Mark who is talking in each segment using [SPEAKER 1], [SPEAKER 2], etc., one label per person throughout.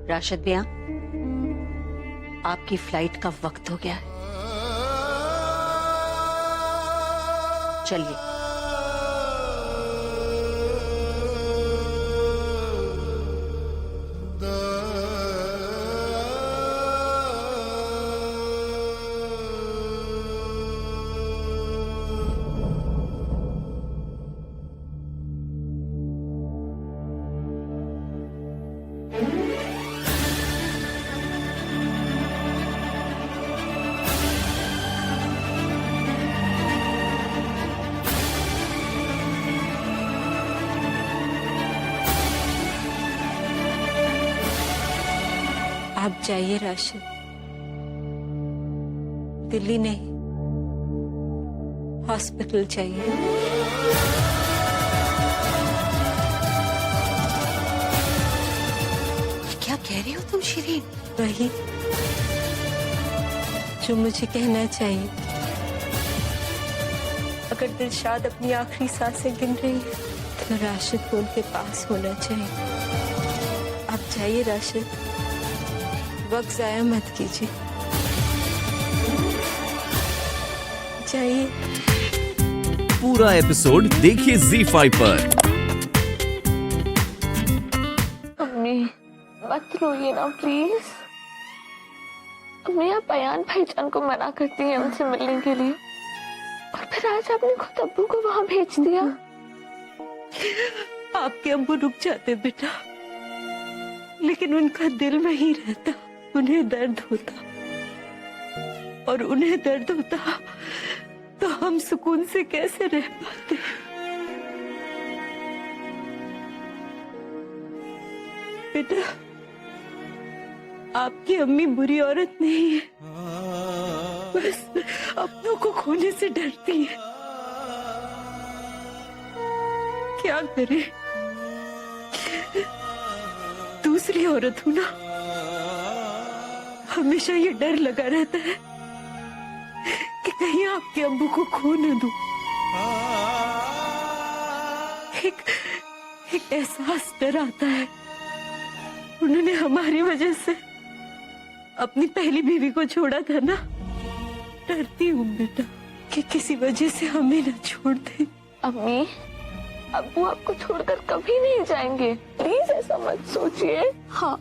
[SPEAKER 1] राशिद मियां, आपकी फ्लाइट का वक्त हो गया है, चलिए।
[SPEAKER 2] आप जाइए राशिद, दिल्ली नहीं, हॉस्पिटल जाइए।
[SPEAKER 1] क्या कह रही हो तुम शिरीन?
[SPEAKER 2] वही जो मुझे कहना चाहिए। अगर दिलशाद अपनी आखिरी सांसें गिन रही है तो राशिद को उनके पास होना चाहिए। आप जाइए राशिद, वक्त जाया मत कीजिए, जाइए।
[SPEAKER 3] पूरा एपिसोड देखिए ZEE5 पर।
[SPEAKER 4] अम्मी मत रोइए ना प्लीज। अम्मी आप अयान भाईजान को मना करती हैं उनसे मिलने के लिए, और फिर आज आपने खुद अब्बू को वहां भेज दिया।
[SPEAKER 2] आपके अब्बू रुक जाते बेटा, लेकिन उनका दिल वहीं रहता, उन्हें दर्द होता, और उन्हें दर्द होता तो हम सुकून से कैसे रह पाते। बेटा, आपकी अम्मी बुरी औरत नहीं है, बस अपनों को खोने से डरती है। क्या करे, दूसरी औरत हूं ना, हमेशा ये डर लगा रहता है कि कहीं आपके अब्बू को खो न दूं। एक एहसास डर आता है, उन्होंने हमारी वजह से अपनी पहली बीवी को छोड़ा था ना। डरती हूँ बेटा कि किसी वजह से हमें न छोड़ दे।
[SPEAKER 4] अम्मी अब्बू आपको छोड़कर कभी नहीं जाएंगे, प्लीज ऐसा मत सोचिए। हाँ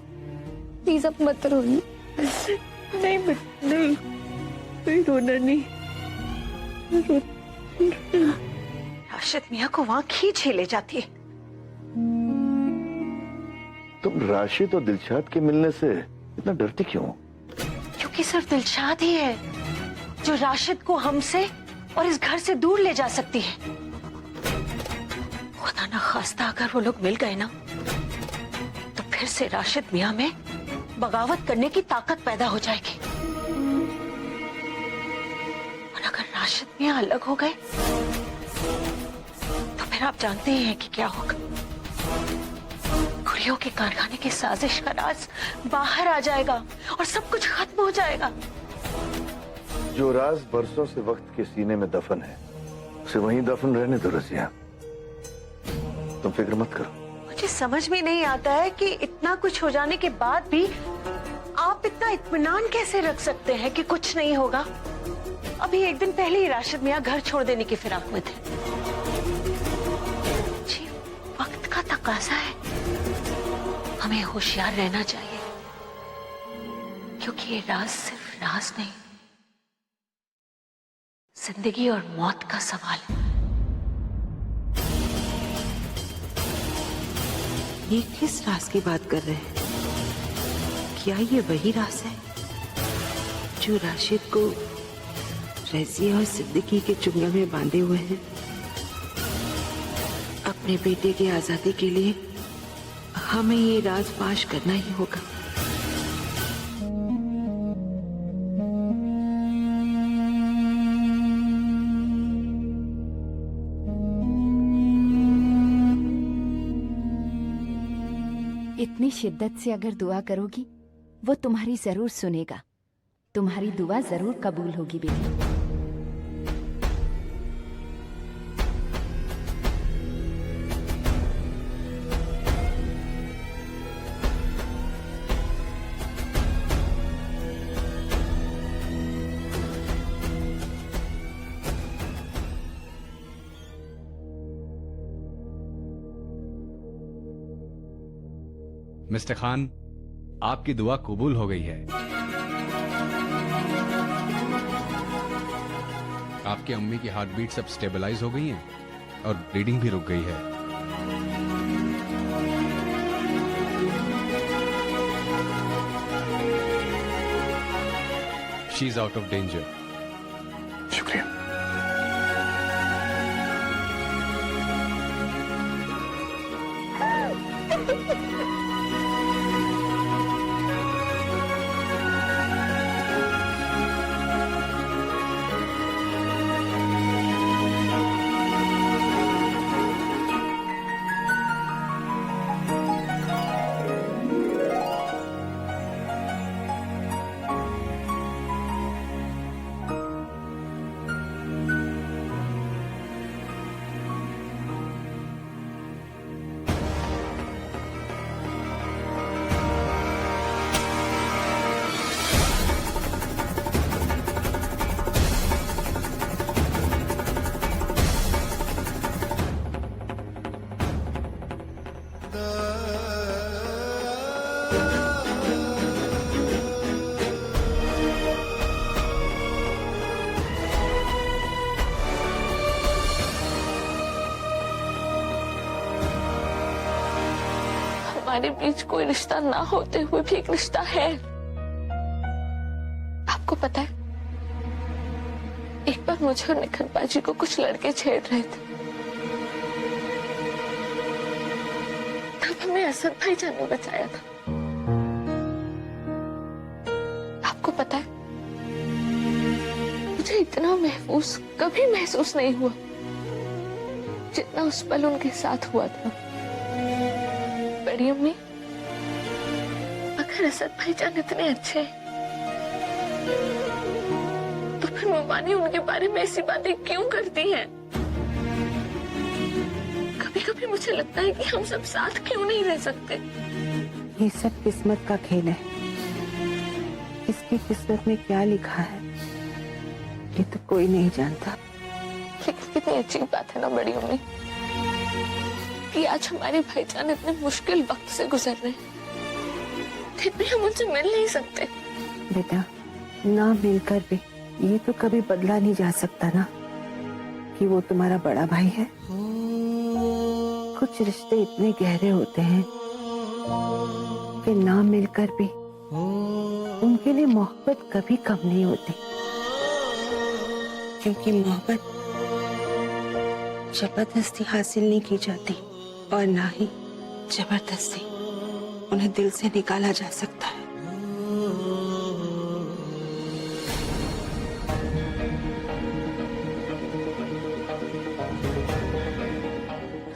[SPEAKER 4] प्लीज अब मत रोइए।
[SPEAKER 2] नहीं बेटा, नहीं रोना नहीं।
[SPEAKER 1] राशिद मियां को वहां खींच ले जाती है।
[SPEAKER 5] तुम राशिद और दिलशाद के मिलने से इतना डरती क्यों?
[SPEAKER 1] क्योंकि सिर्फ दिलशाद ही है जो राशिद को हमसे और इस घर से दूर ले जा सकती है। खुदा ना खास्ता अगर वो लोग मिल गए ना, तो फिर से राशिद मियां में बगावत करने की ताकत पैदा हो जाएगी। और अगर राशिद मियां अलग हो गए तो फिर आप जानते ही हैं कि क्या होगा। गुड़ियों के कारखाने की साजिश का राज बाहर आ जाएगा और सब कुछ खत्म हो जाएगा।
[SPEAKER 5] जो राज बरसों से वक्त के सीने में दफन है, उसे वहीं दफन रहने दो रसिया, तुम फिक्र मत करो।
[SPEAKER 1] मुझे समझ में नहीं आता है कि इतना कुछ हो जाने के बाद भी आप इतना इत्मीनान कैसे रख सकते हैं कि कुछ नहीं होगा। अभी एक दिन पहले ही राशिद मियां घर छोड़ देने की फिराक में थे। जी, वक्त का तकाजा है, हमें होशियार रहना चाहिए, क्योंकि ये राज सिर्फ राज नहीं, जिंदगी और मौत का सवाल है।
[SPEAKER 6] ये किस राज की बात कर रहे हैं? क्या ये वही राज है जो राशिद को रज़िया और सिद्दीकी के चुंगल में बांधे हुए हैं? अपने बेटे की आजादी के लिए हमें ये राज फाश करना ही होगा।
[SPEAKER 7] इतनी शिद्दत से अगर दुआ करोगी, वो तुम्हारी जरूर सुनेगा। तुम्हारी दुआ जरूर कबूल होगी बेटी।
[SPEAKER 8] मिस्टर खान, आपकी दुआ कबूल हो गई है। आपकी अम्मी की हार्ट बीट सब स्टेबलाइज हो गई हैं और ब्लीडिंग भी रुक गई है। She is out of danger.
[SPEAKER 5] शुक्रिया।
[SPEAKER 4] हमारे बीच कोई रिश्ता ना होते हुए भी एक रिश्ता है। आपको पता है, एक बार मुझे और निखिल बाजी को कुछ लड़के छेड़ रहे थे, तब हमें असद भाईजान ने बचाया था। आपको पता है, मुझे इतना महफूज कभी महसूस नहीं हुआ जितना उस पल उनके साथ हुआ था। बड़ी अम्मी, अगर असद भाईजान इतने अच्छे हैं, तो फिर ममानी उनके बारे में ऐसी बातें क्यों करती हैं? कभी कभी मुझे लगता है कि हम सब साथ क्यों नहीं रह सकते।
[SPEAKER 6] ये सब किस्मत का खेल है। इसकी किस्मत में क्या लिखा है ये तो कोई नहीं जानता।
[SPEAKER 4] लेकिन कितनी अच्छी बात है ना बड़ी अम्मी, कि आज हमारे भाईजान इतने मुश्किल वक्त से गुजर रहे हैं, फिर भी हम उनसे मिल नहीं सकते।
[SPEAKER 6] बेटा, ना मिलकर भी ये तो कभी बदला नहीं जा सकता ना कि वो तुम्हारा बड़ा भाई है। कुछ रिश्ते इतने गहरे होते हैं कि ना मिलकर भी उनके लिए मोहब्बत कभी कम नहीं होती, क्योंकि मोहब्बत जबरदस्ती हासिल नहीं की जाती और ना ही जबरदस्ती उन्हें दिल से निकाला जा सकता है।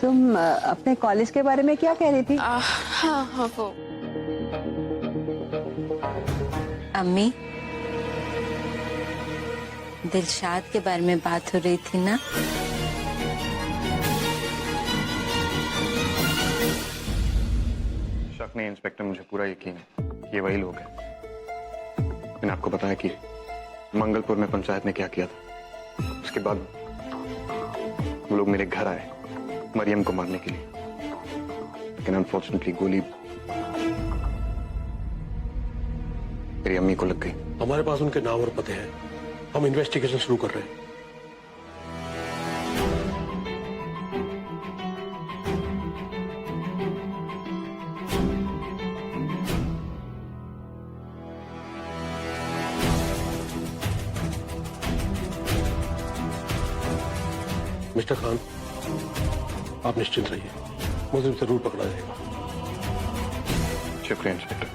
[SPEAKER 9] तुम अपने कॉलेज के बारे में क्या कह रही थी?
[SPEAKER 4] हाँ वो
[SPEAKER 2] अम्मी, दिलशाद के बारे में बात हो रही थी ना?
[SPEAKER 10] शक नहीं इंस्पेक्टर, मुझे पूरा यकीन है कि ये वही लोग हैं। मैंने आपको बताया कि मंगलपुर में पंचायत ने क्या किया था। उसके बाद वो लोग मेरे घर आए मरियम को मारने के लिए, लेकिन अनफॉर्चुनेटली गोली मेरी अम्मी को लग गई।
[SPEAKER 11] हमारे पास उनके नाम और पते हैं, हम इन्वेस्टिगेशन शुरू कर रहे हैं। मिस्टर खान, आप निश्चिंत रहिए, मुझे जरूर पकड़ा जाएगा।
[SPEAKER 10] शुक्रिया इंस्पेक्टर।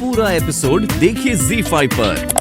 [SPEAKER 3] पूरा एपिसोड देखिए ZEE5 पर।